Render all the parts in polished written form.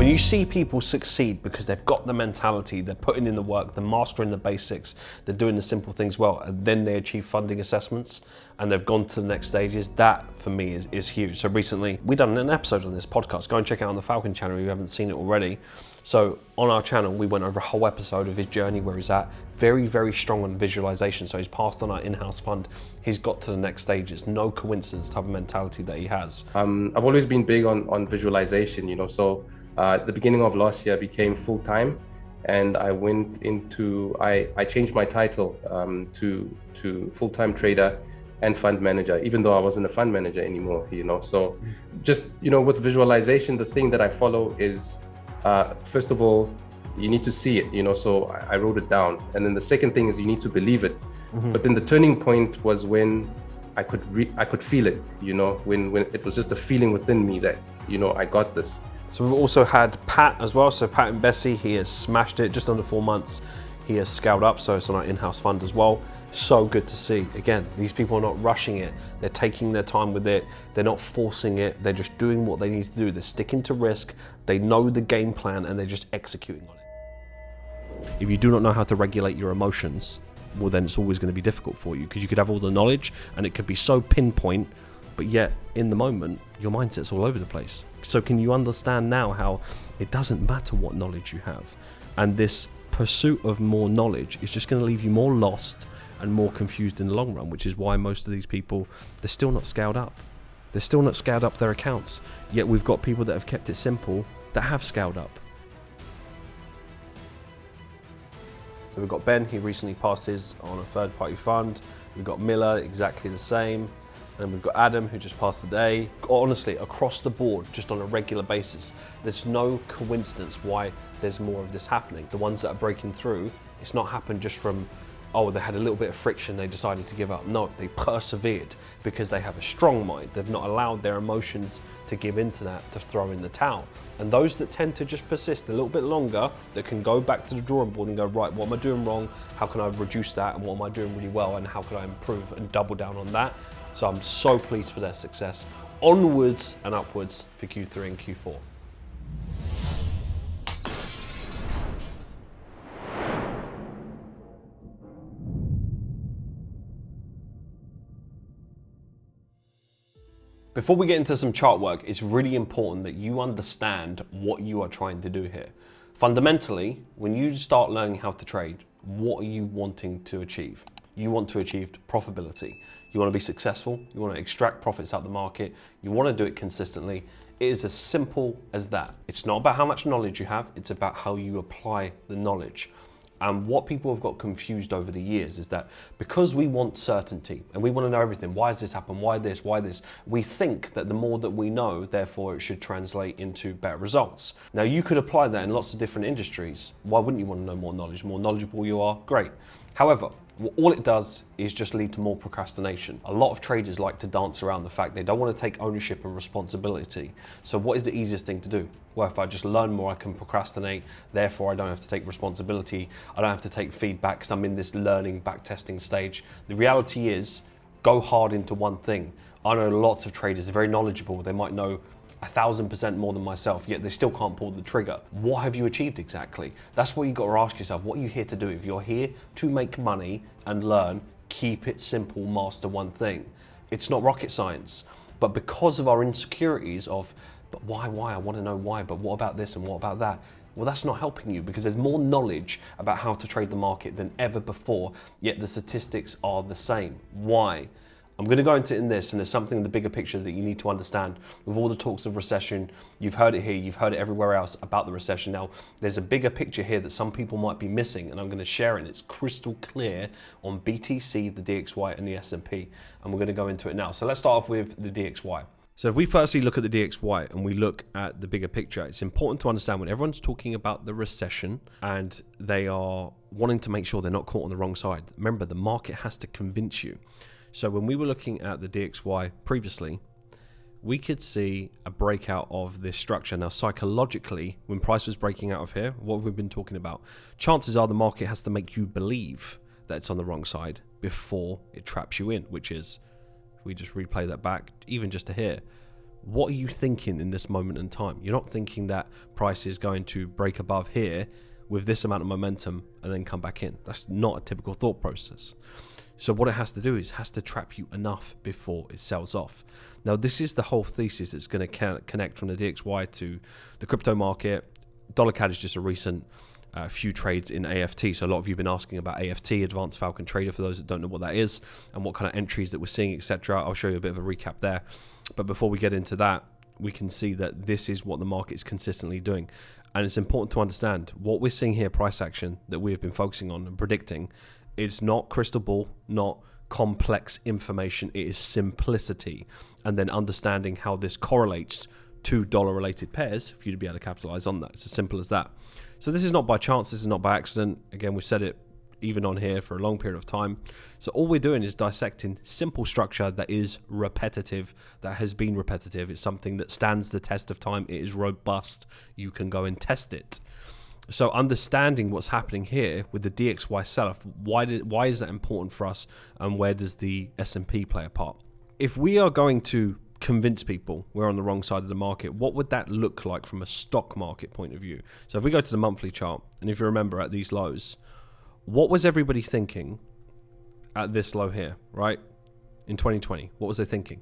When you see people succeed because they've got the mentality, they're putting in the work, they're mastering the basics, they're doing the simple things well, and then they achieve funding assessments and they've gone to the next stages, that for me is huge. So recently, we've done an episode on this podcast. Go and check it out on the Falcon channel if you haven't seen it already. So on our channel, we went over a whole episode of his journey, where he's at. Very, very strong on visualization. So he's passed on our in-house fund. He's got to the next stage. It's no coincidence type of mentality that he has. I've always been big on visualization, you know, so at the beginning of last year, I became full-time, and I changed my title to full-time trader and fund manager, even though I wasn't a fund manager anymore, you know. So just, you know, with visualization, the thing that I follow is, first of all, you need to see it, you know, so I wrote it down. And then the second thing is you need to believe it. But then the turning point was when I could feel it, you know, when it was just a feeling within me that, you know, I got this. So we've also had Pat as well. So Pat and Bessie, he has smashed it just under 4 months. He has scaled up, so it's on our in-house fund as well. So good to see. Again, these people are not rushing it. They're taking their time with it. They're not forcing it. They're just doing what they need to do. They're sticking to risk. They know the game plan and they're just executing on it. If you do not know how to regulate your emotions, well, then it's always going to be difficult for you, because you could have all the knowledge and it could be so pinpoint, but yet in the moment, your mindset's all over the place. So can you understand now how it doesn't matter what knowledge you have, and this pursuit of more knowledge is just going to leave you more lost and more confused in the long run, which is why most of these people, they're still not scaled up. They're still not scaled up their accounts, yet we've got people that have kept it simple that have scaled up. So we've got Ben, he recently passed his on a third-party fund. We've got Miller, exactly the same. And we've got Adam, who just passed the day. Honestly, across the board, just on a regular basis, there's no coincidence why there's more of this happening. The ones that are breaking through, it's not happened just from, oh, they had a little bit of friction, they decided to give up. No, they persevered because they have a strong mind. They've not allowed their emotions to give into that, to throw in the towel. And those that tend to just persist a little bit longer, that can go back to the drawing board and go, right, what am I doing wrong? How can I reduce that? And what am I doing really well? And how can I improve and double down on that? So I'm so pleased for their success. Onwards and upwards for Q3 and Q4. Before we get into some chart work, it's really important that you understand what you are trying to do here. Fundamentally, when you start learning how to trade, what are you wanting to achieve? You want to achieve profitability. You want to be successful. You want to extract profits out of the market. You want to do it consistently. It is as simple as that. It's not about how much knowledge you have. It's about how you apply the knowledge. And what people have got confused over the years is that because we want certainty and we want to know everything, why has this happened? Why this? Why this? We think that the more that we know, therefore it should translate into better results. Now you could apply that in lots of different industries. Why wouldn't you want to know more knowledge? The more knowledgeable you are, great. However, all it does is just lead to more procrastination. A lot of traders like to dance around the fact they don't want to take ownership and responsibility. So what is the easiest thing to do? Well, if I just learn more, I can procrastinate. Therefore, I don't have to take responsibility. I don't have to take feedback because I'm in this learning, back testing stage. The reality is, go hard into one thing. I know lots of traders are very knowledgeable. They might know 1,000% more than myself, yet they still can't pull the trigger. What have you achieved exactly? That's what you got to ask yourself. What are you here to do? If you're here to make money and learn, keep it simple, master one thing. It's not rocket science, but because of our insecurities of, but why, I want to know why, but what about this and what about that? Well, that's not helping you because there's more knowledge about how to trade the market than ever before, yet the statistics are the same. Why? I'm going to go into it in this, and there's something in the bigger picture that you need to understand. With all the talks of recession, you've heard it here, you've heard it everywhere else about the recession. Now, there's a bigger picture here that some people might be missing, and I'm going to share it, and it's crystal clear on BTC, the DXY, and the S&P, and we're going to go into it now. So let's start off with the DXY. So if we firstly look at the DXY and we look at the bigger picture, it's important to understand when everyone's talking about the recession and they are wanting to make sure they're not caught on the wrong side. Remember, the market has to convince you. So when we were looking at the DXY previously, we could see a breakout of this structure. Now, psychologically, when price was breaking out of here, what we've been talking about, chances are the market has to make you believe that it's on the wrong side before it traps you in, which is, if we just replay that back, even just to here, what are you thinking in this moment in time? You're not thinking that price is going to break above here with this amount of momentum and then come back in. That's not a typical thought process. So what it has to do is has to trap you enough before it sells off. Now, this is the whole thesis that's going to connect from the DXY to the crypto market. Dollar CAD is just a recent few trades in AFT. So a lot of you have been asking about AFT, Advanced Falcon Trader, for those that don't know what that is and what kind of entries that we're seeing, etc. I'll show you a bit of a recap there. But before we get into that, we can see that this is what the market is consistently doing. And it's important to understand what we're seeing here, price action that we have been focusing on and predicting. It's not crystal ball, not complex information. It is simplicity. And then understanding how this correlates to dollar related pairs for you to be able to capitalize on that. It's as simple as that. So this is not by chance. This is not by accident. Again, we've said it even on here for a long period of time. So all we're doing is dissecting simple structure that is repetitive, that has been repetitive. It's something that stands the test of time. It is robust. You can go and test it. So understanding what's happening here with the DXY sell-off, why is that important for us, and where does the S&P play a part? If we are going to convince people we're on the wrong side of the market, what would that look like from a stock market point of view? So if we go to the monthly chart, and if you remember at these lows, what was everybody thinking at this low here, right? In 2020, what was they thinking?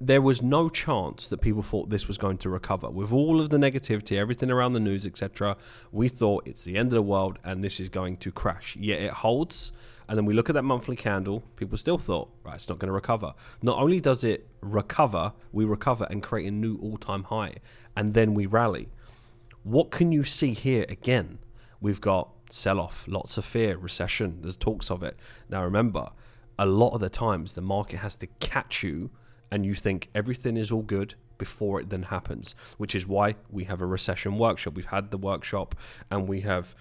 There was no chance that people thought this was going to recover. With all of the negativity, everything around the news, etc., we thought it's the end of the world and this is going to crash. Yet it holds. And then we look at that monthly candle, people still thought, right, it's not going to recover. Not only does it recover, we recover and create a new all-time high. And then we rally. What can you see here again? We've got sell-off, lots of fear, recession, there's talks of it. Now remember, a lot of the times the market has to catch you and you think everything is all good before it then happens, which is why we have a recession workshop. We've had the workshop and we have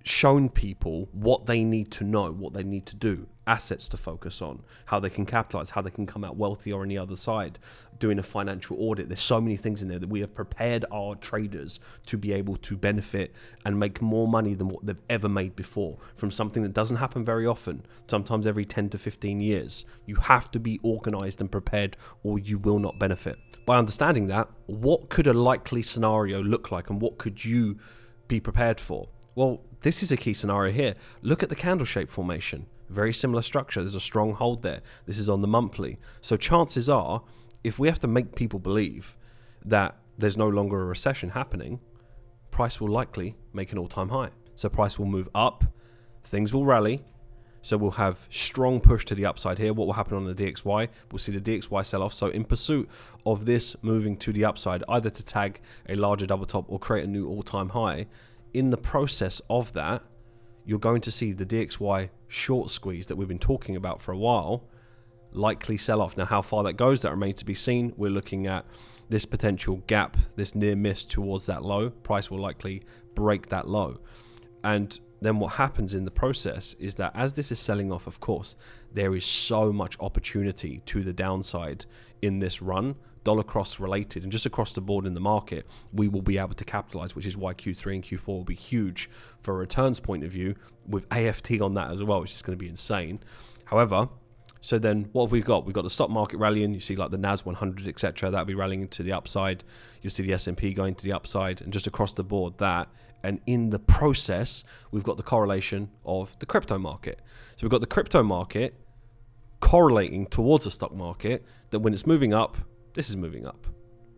shown people what they need to know, what they need to do, assets to focus on, how they can capitalize, how they can come out wealthier on the other side, doing a financial audit. There's so many things in there that we have prepared our traders to be able to benefit and make more money than what they've ever made before from something that doesn't happen very often, sometimes every 10 to 15 years. You have to be organized and prepared or you will not benefit. By understanding that, what could a likely scenario look like and what could you be prepared for? Well, this is a key scenario here. Look at the candle shape formation. Very similar structure. There's a strong hold there. This is on the monthly. So chances are, if we have to make people believe that there's no longer a recession happening, price will likely make an all-time high. So price will move up, things will rally. So we'll have strong push to the upside here. What will happen on the DXY? We'll see the DXY sell off. So in pursuit of this moving to the upside, either to tag a larger double top or create a new all-time high, in the process of that, you're going to see the DXY short squeeze that we've been talking about for a while likely sell off. Now, how far that goes, that remains to be seen. We're looking at this potential gap, this near miss towards that low. Price will likely break that low. And then what happens in the process is that as this is selling off, of course, there is so much opportunity to the downside in this run. Dollar cross related and just across the board in the market, we will be able to capitalize, which is why Q3 and Q4 will be huge for a returns point of view, with AFT on that as well, which is going to be insane. However, so then what have we got? We've got the stock market rallying. You see like the NAS 100, etc. That'll be rallying to the upside. You'll see the S&P going to the upside and just across the board that. And in the process, we've got the correlation of the crypto market. So we've got the crypto market correlating towards the stock market, that when it's moving up, this is moving up.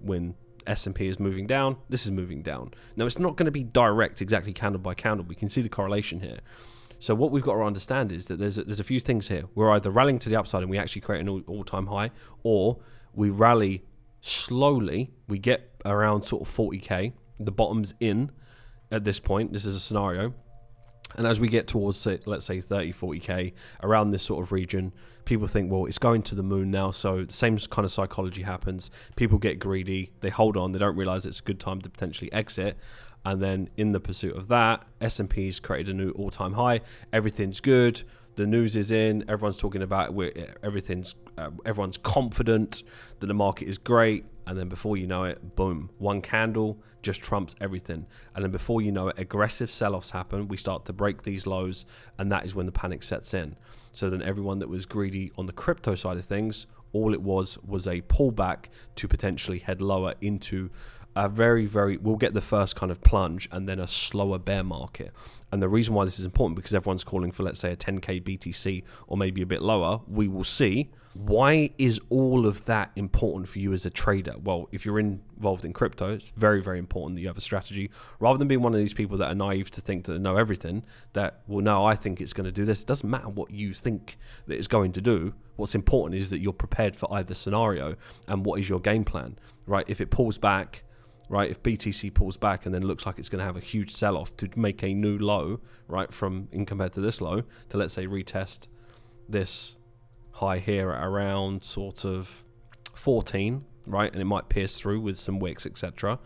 When S&P is moving down, this is moving down. Now, it's not going to be direct, exactly candle by candle. We can see the correlation here. So what we've got to understand is that there's a few things here. We're either rallying to the upside and we actually create an all-time high, or we rally slowly. We get around sort of 40K. The bottom's in at this point. This is a scenario. And as we get towards, say, let's say 30, 40K, around this sort of region, people think, well, it's going to the moon now. So the same kind of psychology happens. People get greedy. They hold on. They don't realize it's a good time to potentially exit. And then in the pursuit of that, S&P's created a new all-time high. Everything's good. The news is in. Everyone's talking about it. Everyone's confident that the market is great. And then before you know it, boom, one candle just trumps everything. And then before you know it, aggressive sell-offs happen. We start to break these lows, and that is when the panic sets in. So then everyone that was greedy on the crypto side of things All it was a pullback to potentially head lower into a we'll get the first kind of plunge and then a slower bear market. And the reason why this is important, because everyone's calling for, let's say, a 10k BTC or maybe a bit lower. We will see. Why is all of that important for you as a trader? Well, if you're involved in crypto, it's very, very important that you have a strategy, rather than being one of these people that are naive to think that they know everything, that, well, no, I think it's going to do this. It doesn't matter what you think that it's going to do. What's important is that you're prepared for either scenario, and what is your game plan, right? If it pulls back, right, if BTC pulls back and then looks like it's going to have a huge sell-off to make a new low, right, in compared to this low, to, let's say, retest this high here at around sort of 14, right, and it might pierce through with some wicks, etc.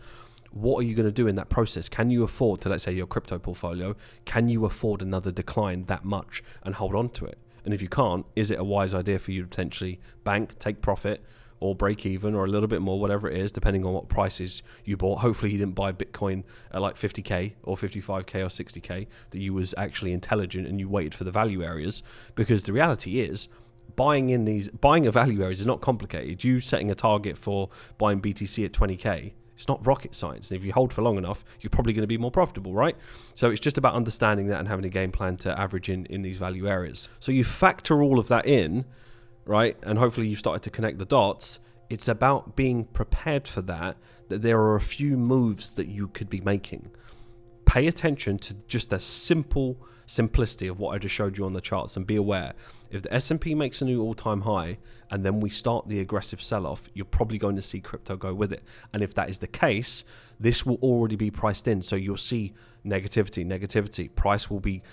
What are you going to do in that process? Can you afford to, let's say, your crypto portfolio, can you afford another decline that much and hold on to it? And if you can't, is it a wise idea for you to potentially bank, take profit, or break even, or a little bit more, whatever it is, depending on what prices you bought? Hopefully you didn't buy Bitcoin at like 50k or 55k or 60k, that you was actually intelligent and you waited for the value areas, because the reality is buying a value areas is not complicated. You setting a target for buying BTC at 20k, it's not rocket science. And if you hold for long enough, you're probably going to be more profitable, right? So it's just about understanding that and having a game plan to average in these value areas. So you factor all of that in, right? And hopefully you've started to connect the dots. It's about being prepared for that there are a few moves that you could be making. Pay attention to just the simplicity of what I just showed you on the charts, and be aware, if the S&P makes a new all-time high and then we start the aggressive sell-off, you're probably going to see crypto go with it. And if that is the case, this will already be priced in. So you'll see negativity, price will be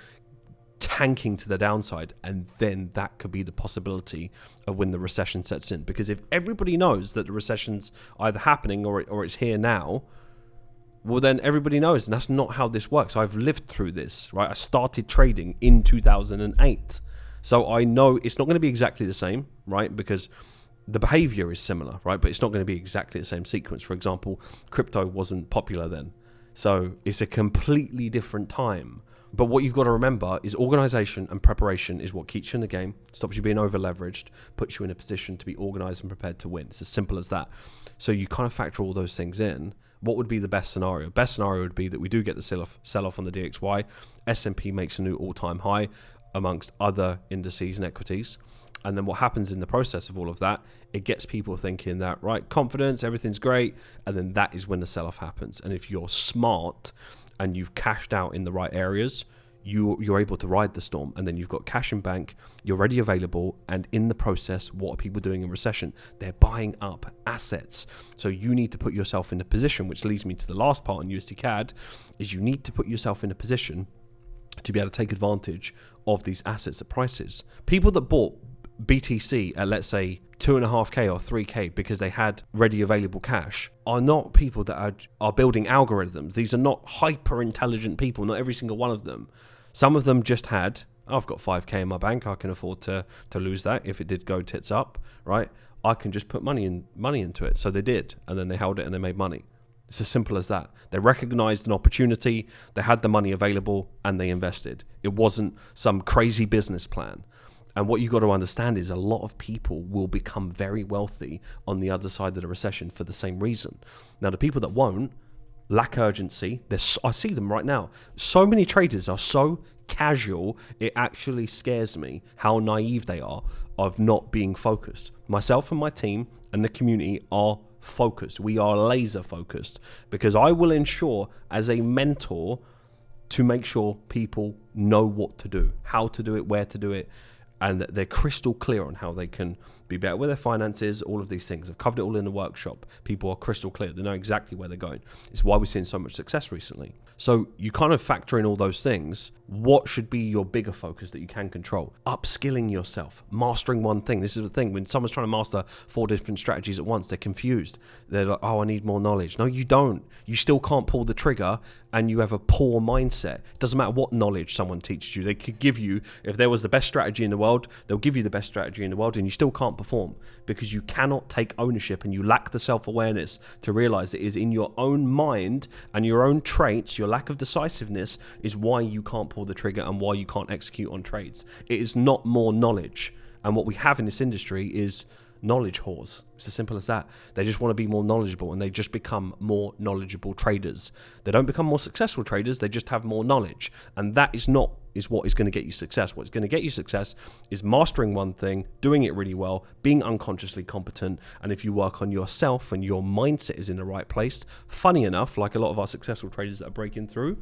tanking to the downside, and then that could be the possibility of when the recession sets in. Because if everybody knows that the recession's either happening or it's here now, well, then everybody knows, and that's not how this works. I've lived through this, right? I started trading in 2008. So I know it's not going to be exactly the same, right? Because the behavior is similar, right? But it's not going to be exactly the same sequence. For example, crypto wasn't popular then. So it's a completely different time. But what you've got to remember is organization and preparation is what keeps you in the game, stops you being over leveraged, puts you in a position to be organized and prepared to win. It's as simple as that. So you kind of factor all those things in. What would be the best scenario? Best scenario would be that we do get the sell-off on the DXY. S&P makes a new all-time high amongst other indices and equities. And then what happens in the process of all of that, it gets people thinking that, right, confidence, everything's great. And then that is when the sell-off happens. And if you're smart and you've cashed out in the right areas, you're able to ride the storm. And then you've got cash in bank, you're ready, available. And in the process, what are people doing in recession? They're buying up assets. So you need to put yourself in a position, which leads me to the last part on USD CAD, is you need to put yourself in a position to be able to take advantage of these assets at prices. People that bought BTC at, let's say, 2.5k or 3k because they had ready available cash are not people that are building algorithms. These are not hyper intelligent people, not every single one of them. Some of them just had, I've got 5k in my bank, I can afford to lose that if it did go tits up, right? I can just put money into it. So they did, and then they held it and they made money. It's as simple as that. They recognized an opportunity, they had the money available, and they invested. It wasn't some crazy business plan. And what you've got to understand is a lot of people will become very wealthy on the other side of the recession for the same reason. Now, the people that won't lack urgency. I see them right now. So many traders are so casual, it actually scares me how naive they are of not being focused. Myself and my team and the community are focused. We are laser focused, because I will ensure as a mentor to make sure people know what to do, how to do it, where to do it, and that they're crystal clear on how they can be better with their finances, all of these things. I've covered it all in the workshop. People are crystal clear. They know exactly where they're going. It's why we're seeing so much success recently. So you kind of factor in all those things. What should be your bigger focus that you can control? Upskilling yourself, mastering one thing. This is the thing. When someone's trying to master 4 different strategies at once, they're confused. They're like, oh, I need more knowledge. No, you don't. You still can't pull the trigger, and you have a poor mindset. It doesn't matter what knowledge someone teaches you. They could give you, if there was the best strategy in the world, they'll give you the best strategy in the world, and you still can't perform because you cannot take ownership, and you lack the self-awareness to realize it is in your own mind and your own traits. Your lack of decisiveness is why you can't pull the trigger and why you can't execute on trades. It is not more knowledge. And what we have in this industry is knowledge whores. It's as simple as that. They just want to be more knowledgeable, and they just become more knowledgeable traders. They don't become more successful traders, they just have more knowledge. And that is what is going to get you success. What's going to get you success is mastering one thing, doing it really well, being unconsciously competent. And if you work on yourself and your mindset is in the right place, funny enough, like a lot of our successful traders that are breaking through,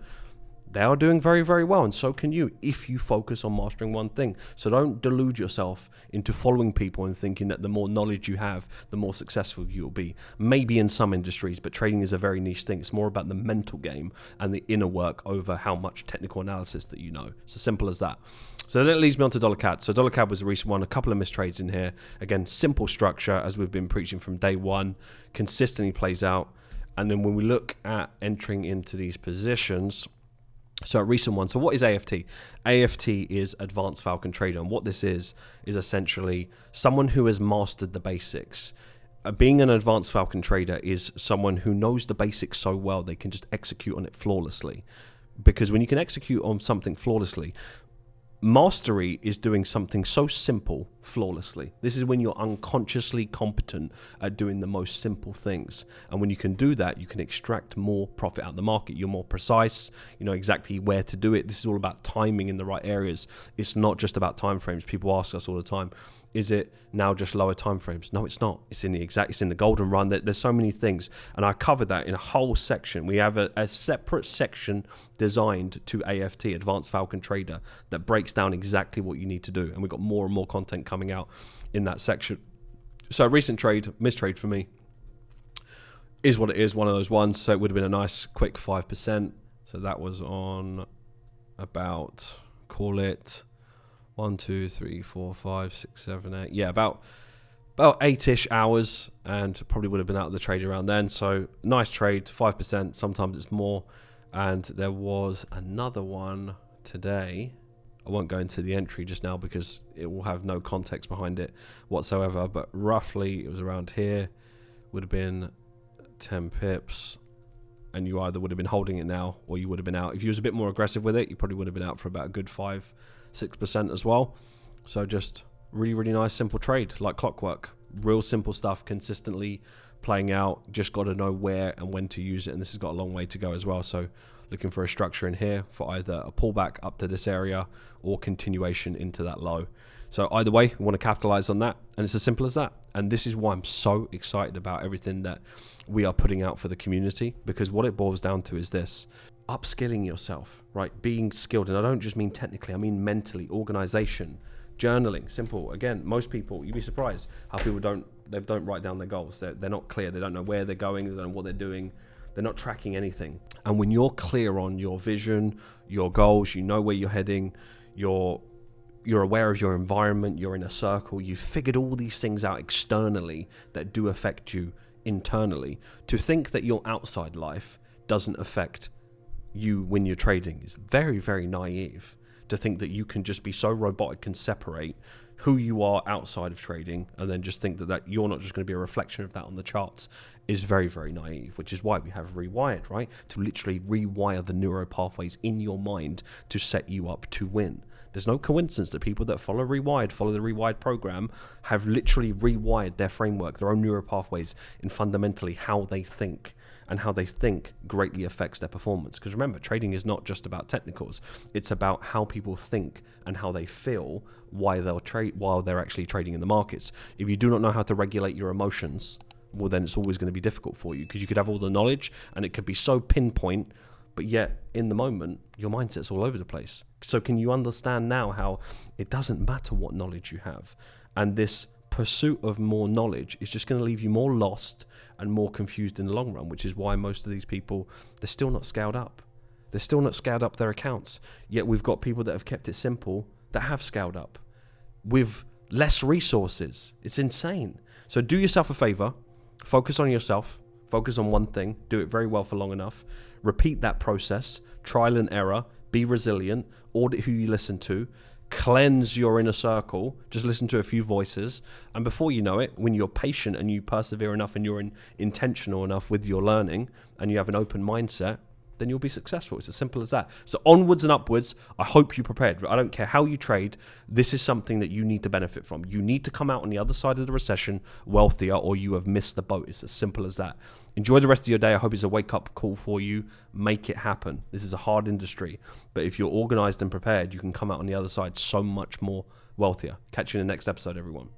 they are doing very, very well, and so can you if you focus on mastering one thing. So don't delude yourself into following people and thinking that the more knowledge you have, the more successful you'll be. Maybe in some industries, but trading is a very niche thing. It's more about the mental game and the inner work over how much technical analysis that you know. It's as simple as that. So that leads me on to dollar CAD. So dollar CAD was a recent one, a couple of missed trades in here. Again, simple structure, as we've been preaching from day one, consistently plays out. And then when we look at entering into these positions, so a recent one. So what is AFT? AFT is Advanced Falcon Trader. And what this is essentially someone who has mastered the basics. Being an Advanced Falcon Trader is someone who knows the basics so well they can just execute on it flawlessly. Because when you can execute on something flawlessly, mastery is doing something so simple flawlessly. This is when you're unconsciously competent at doing the most simple things. And when you can do that, you can extract more profit out of the market. You're more precise, you know exactly where to do it. This is all about timing in the right areas. It's not just about time frames. People ask us all the time, is it now just lower time frames? No, it's not. It's in the golden run. There's so many things, and I covered that in a whole section. We have a separate section designed to AFT, Advanced Falcon Trader, that breaks down exactly what you need to do, and we've got more and more content coming out in that section. So recent trade, mistrade for me, is what it is, one of those ones. So it would have been a nice quick 5%. So that was on about, call it 1, 2, 3, 4, 5, 6, 7, 8. Yeah, about 8-ish hours, and probably would have been out of the trade around then. So nice trade, 5%. Sometimes it's more. And there was another one today. I won't go into the entry just now because it will have no context behind it whatsoever. But roughly, it was around here. Would have been 10 pips. And you either would have been holding it now, or you would have been out. If you was a bit more aggressive with it, you probably would have been out for about a good 5-6% as well. So just really, really nice, simple trade, like clockwork. Real simple stuff, consistently playing out. Just got to know where and when to use it, and this has got a long way to go as well. So looking for a structure in here for either a pullback up to this area or continuation into that low. So either way, we want to capitalize on that, and it's as simple as that. And this is why I'm so excited about everything that we are putting out for the community, because what it boils down to is this: upskilling yourself, right? Being skilled. And I don't just mean technically, I mean mentally, organization, journaling, simple. Again, most people, you'd be surprised how people don't write down their goals. They're not clear. They don't know where they're going. They don't know what they're doing. They're not tracking anything. And when you're clear on your vision, your goals, you know where you're heading, you're aware of your environment, you're in a circle, you've figured all these things out externally that do affect you internally. To think that your outside life doesn't affect you when you're trading is very, very naive. To think that you can just be so robotic and separate who you are outside of trading and then just think that you're not just going to be a reflection of that on the charts is very, very naive, which is why we have Rewired, right? To literally rewire the neural pathways in your mind to set you up to win. There's no coincidence that people that follow the Rewired program, have literally rewired their framework, their own neural pathways, in fundamentally how they think. And how they think greatly affects their performance. Because remember, trading is not just about technicals. It's about how people think and how they feel while they're actually trading in the markets. If you do not know how to regulate your emotions, well, then it's always going to be difficult for you, because you could have all the knowledge and it could be so pinpoint, but yet in the moment, your mindset's all over the place. So can you understand now how it doesn't matter what knowledge you have? And this pursuit of more knowledge is just going to leave you more lost and more confused in the long run, which is why most of these people, they're still not scaled up. They're still not scaled up their accounts. Yet we've got people that have kept it simple that have scaled up with less resources. It's insane. So do yourself a favor, focus on yourself, focus on one thing, do it very well for long enough, repeat that process, trial and error, be resilient, audit who you listen to, cleanse your inner circle, just listen to a few voices, and before you know it, when you're patient and you persevere enough and you're intentional enough with your learning and you have an open mindset, then you'll be successful. It's as simple as that. So onwards and upwards, I hope you're prepared. I don't care how you trade. This is something that you need to benefit from. You need to come out on the other side of the recession wealthier, or you have missed the boat. It's as simple as that. Enjoy the rest of your day. I hope it's a wake-up call for you. Make it happen. This is a hard industry, but if you're organized and prepared, you can come out on the other side so much more wealthier. Catch you in the next episode, everyone.